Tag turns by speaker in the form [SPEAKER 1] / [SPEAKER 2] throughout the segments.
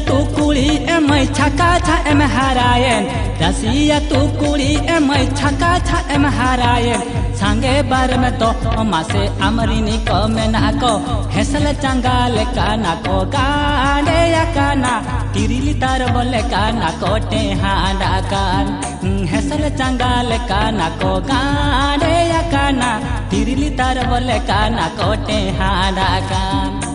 [SPEAKER 1] तू कुड़ी एम छका छा एम हारायन रसिया तू कुड़ी एम छका छा एम हारायन सांगे बार में तो मासे अमरिनी को में ना को हेसल चंगाल का ना को गाड़े या काना तिरिली तार बोले का ना कोटे हांडा कान हेसल चंगाल का ना को गाड़े या काना तिरिली तार बोले का ना कोटे हांडा कान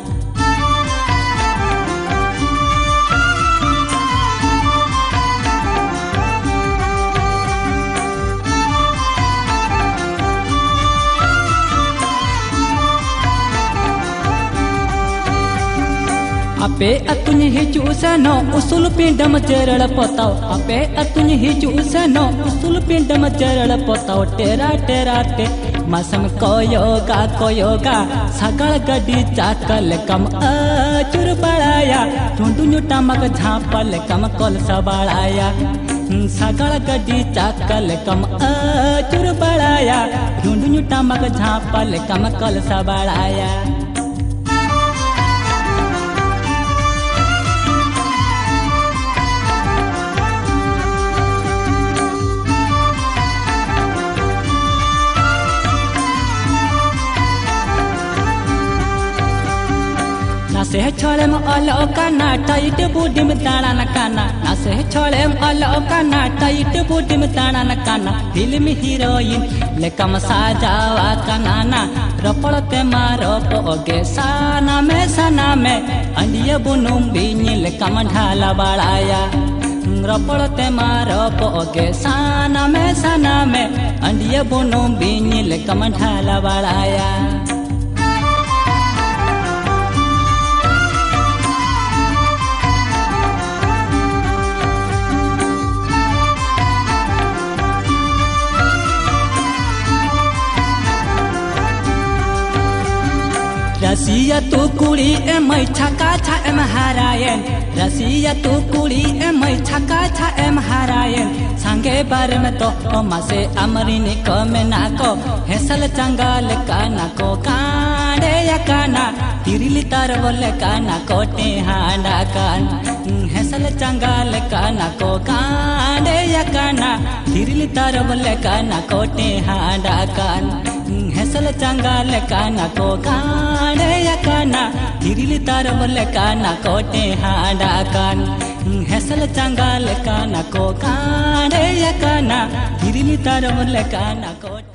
[SPEAKER 1] अपे अतुनि हिचूसनो उसूल पिंडम चरड़ पोताव अपे अतुनि हिचूसनो उसूल पिंडम चरड़ पोताव टेरा टेरा टे मसम कोयोगा सगळ गडी चाकल कम अचुर बड़ाया टुंडुनु टमक झापल कम कोल सबड़ाया सगळ गडी चाकल कम अचुर बड़ाया टुंडुनु टमक झापल कम कोल सबड़ाया नासे छोड़े में अलो काना टाइट बूढ़ी में ताड़ा न काना नासे छोड़े में अलो काना टाइट बूढ़ी में ताड़ा न काना फिल्म हीरोइन लेकम साजावा काना रपड़ते मारो पोगे साना में अंडिया बुनुम बीनी लेकम ढाला बड़ाया रपड़ते मारो पोगे साना में अंडिया बुनुम बीनी लेकम ढाला बड़ाया रसिया तू कुड़ी एम छका छा एम हारायन रसिया तू कुड़ी एम छका छा एम हारायन सांगे बार में तो मासे अमरिनी को में ना को हेसल चंगाल का ना को कांडे या काना तिरिली तार बोले का ना कोटे हांडा कान हेसल चंगाल का ना को कांडे या काना तिरिली तार बोले का ना कोटे हांडा कान हेसल चंगाल का ना को गाड़े या काना तिरिली तार बोले का ना कोटे हांडा कान हेसल चंगाल का ना को गाड़े या काना तिरिली तार बोले का ना कोटे